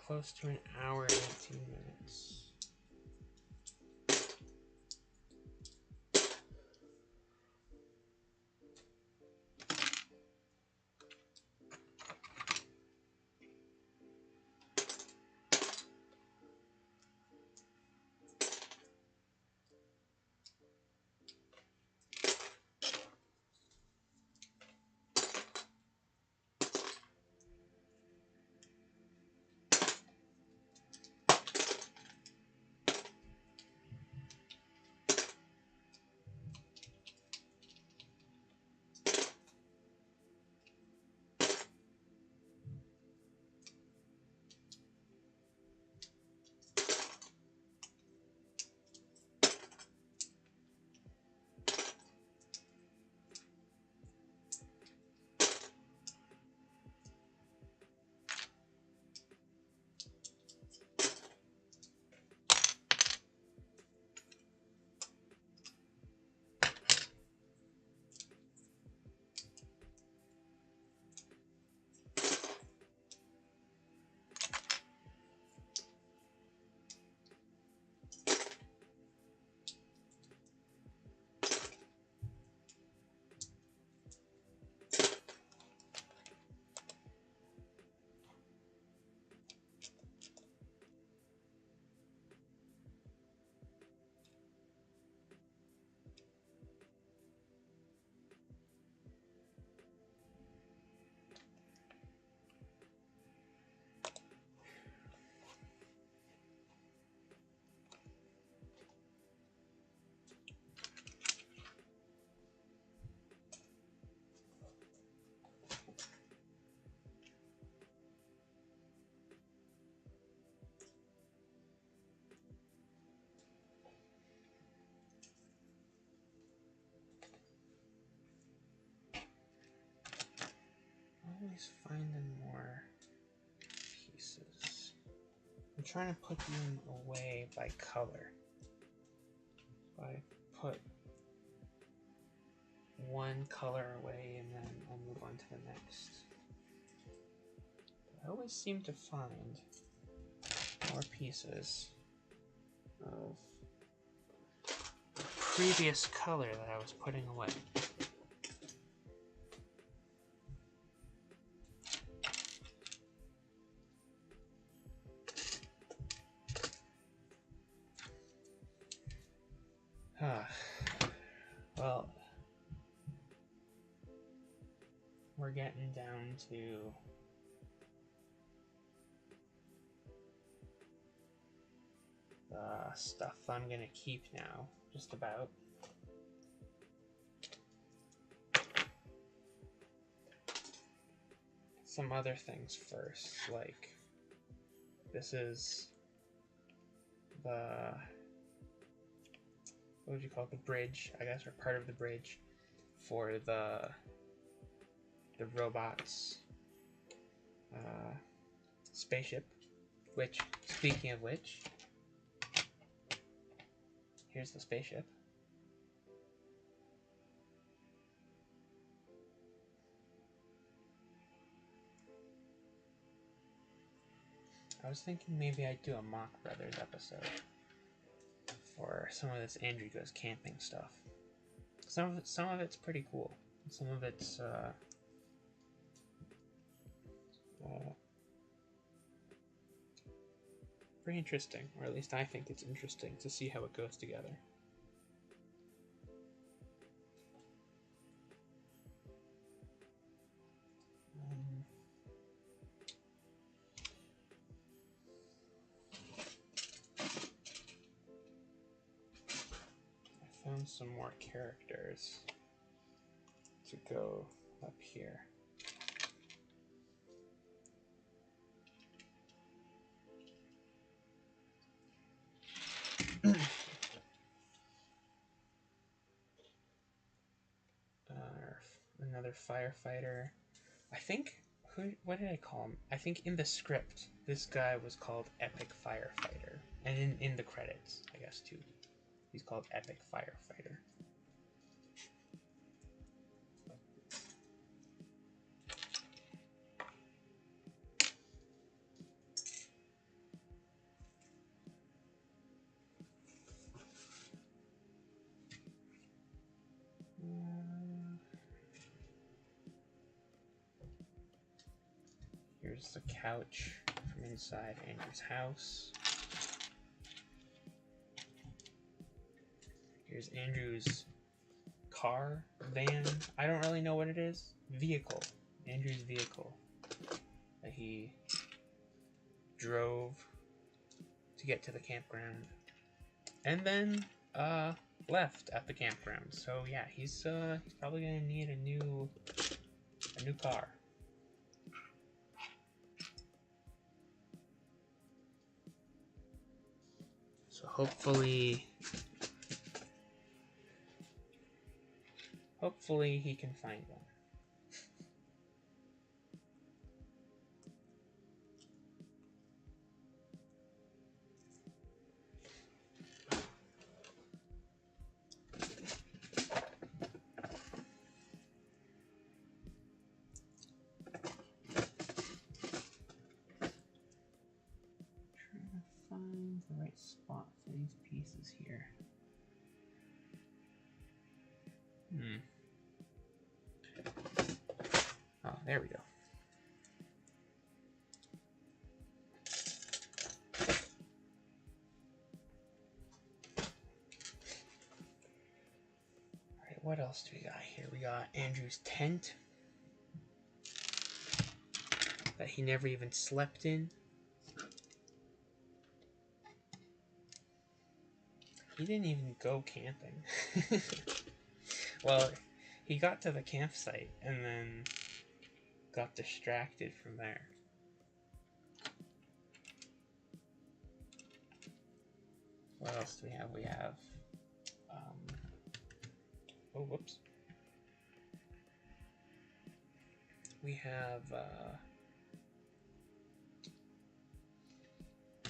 close to an hour and 18 minutes. Always finding more pieces. I'm trying to put them away by color. So I put one color away and then I'll move on to the next. I always seem to find more pieces of the previous color that I was putting away. Well, we're getting down to the stuff I'm gonna keep now, just about. Some other things first, like this is the, what would you call it, the bridge, I guess, or part of the bridge for the robot's spaceship, which, speaking of which, here's the spaceship. I was thinking maybe I'd do a Mach Brothers episode for some of this Andrew Goes Camping stuff. Some of it's pretty cool. Some of it's pretty interesting, or at least I think it's interesting to see how it goes together. I found some more characters to go up here. Another firefighter. I think, what did I call him? I think in the script, this guy was called Epic Firefighter. And in the credits, I guess, too. He's called Epic Firefighter. Here's the couch from inside Andrew's house. Here's Andrew's car, van. I don't really know what it is. Vehicle. Andrew's vehicle that he drove to get to the campground. And then left at the campground. So yeah, he's probably gonna need a new car. So hopefully he can find one. Find the right spot for these pieces here. Oh, there we go. Alright, what else do we got here? We got Andrew's tent that he never even slept in. He didn't even go camping. Well, he got to the campsite and then got distracted from there. What else do we have? We have, oh, whoops. We have,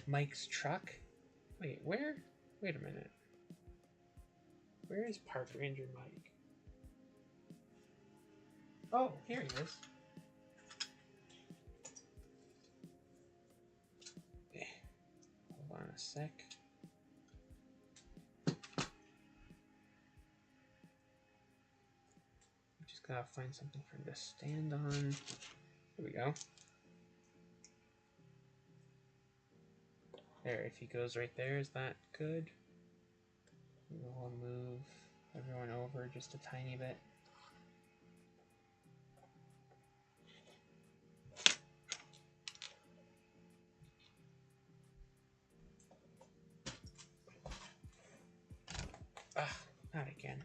Mike's truck. Wait, where? Wait a minute. Where is Park Ranger Mike? Oh, here he is. Okay. Hold on a sec. Just gotta find something for him to stand on. Here we go. There, if he goes right there, is that good? We'll move everyone over just a tiny bit. Ah, not again.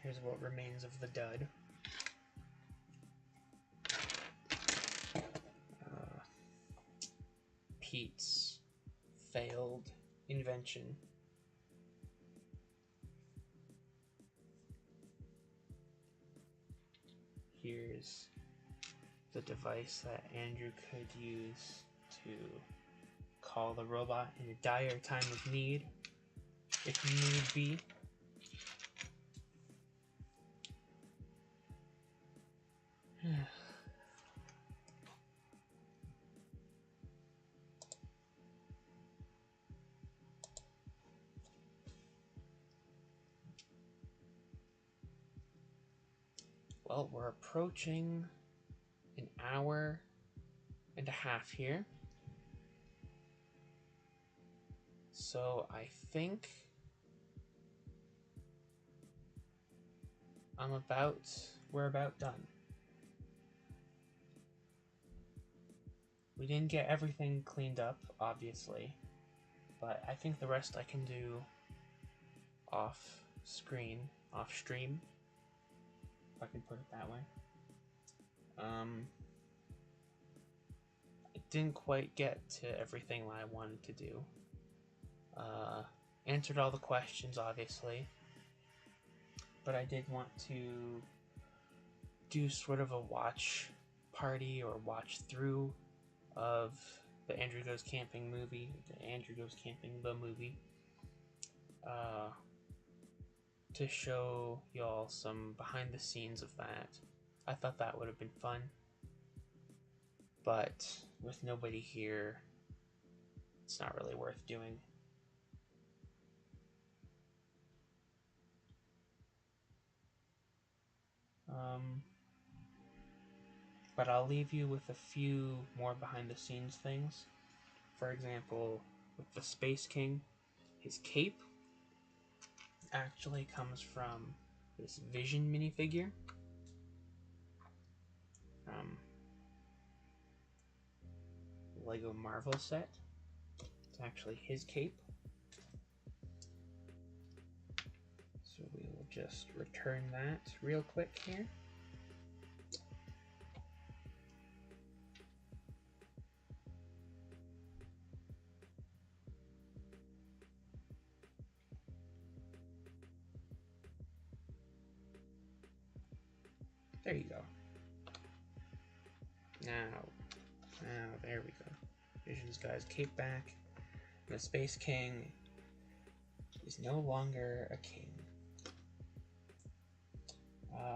Here's what remains of the dud. Pete's failed invention. Here's the device that Andrew could use to call the robot in a dire time of need, if need be. Well, we're approaching an hour and a half here. So I think we're about done. We didn't get everything cleaned up, obviously, but I think the rest I can do off stream, if I can put it that way. I didn't quite get to everything that I wanted to do. Answered all the questions, obviously, but I did want to do sort of a watch party or watch through of the Andrew Goes Camping movie, the movie, to show y'all some behind the scenes of that. I thought that would have been fun, but with nobody here, it's not really worth doing. But I'll leave you with a few more behind the scenes things. For example, with the Space King, his cape actually comes from this Vision minifigure. Lego Marvel set. It's actually his cape. So we will just return that real quick here. There you go. Now, there we go. Vision's got his cape back. The Space King is no longer a king.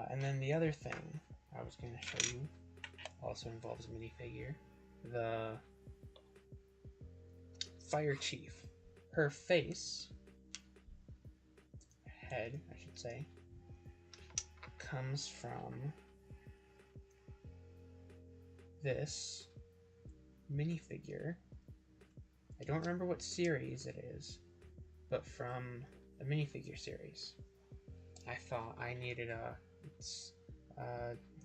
And then the other thing I was going to show you also involves a minifigure. The Fire Chief. Her face, head, I should say, comes from this minifigure. I don't remember what series it is, but from the minifigure series. I thought I needed a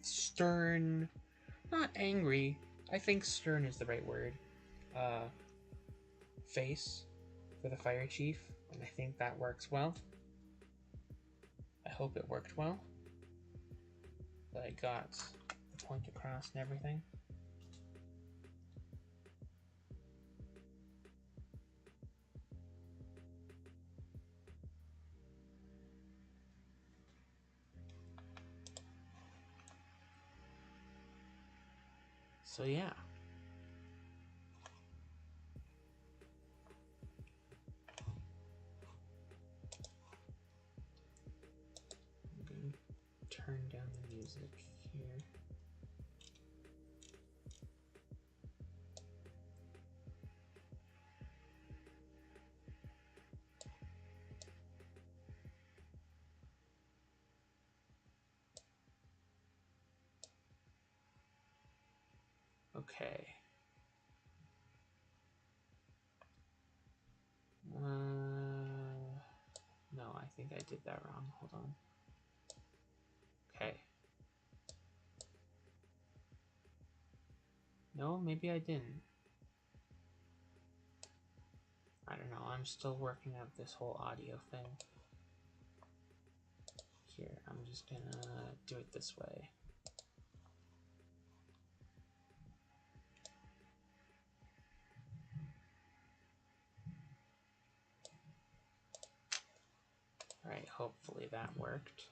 stern, not angry, I think stern is the right word, face for the Fire Chief, and I think that works well. I hope it worked well. That I got the point across and everything. So yeah. I'm going to turn down the music here. Okay. No, I think I did that wrong. Hold on. Okay. No, maybe I didn't. I don't know. I'm still working out this whole audio thing. Here, I'm just gonna do it this way. Alright, hopefully that worked.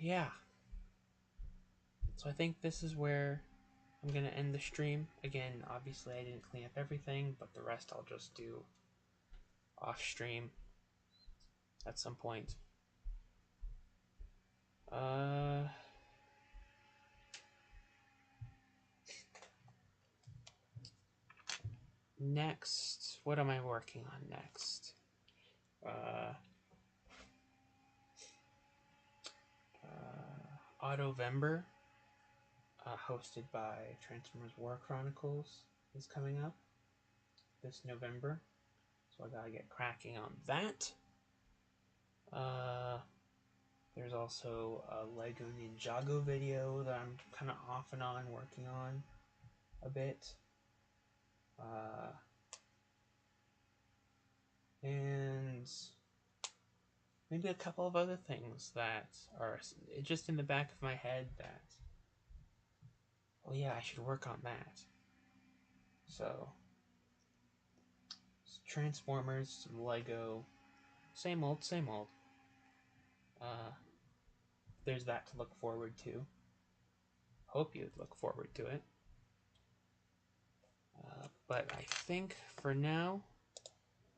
Yeah. So I think this is where I'm gonna end the stream. Again, obviously I didn't clean up everything, but the rest I'll just do off stream at some point. Next, what am I working on next? Autovember, hosted by Transformers War Chronicles, is coming up this November, so I gotta get cracking on that. There's also a Lego Ninjago video that I'm kind of off and on working on a bit. And maybe a couple of other things that are just in the back of my head that, oh yeah, I should work on that. So, Transformers, some Lego, same old, same old. There's that to look forward to. Hope you'd look forward to it. But I think for now,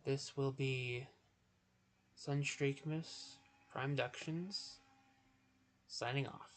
this will be Sunstreakmas Prime Ductions signing off.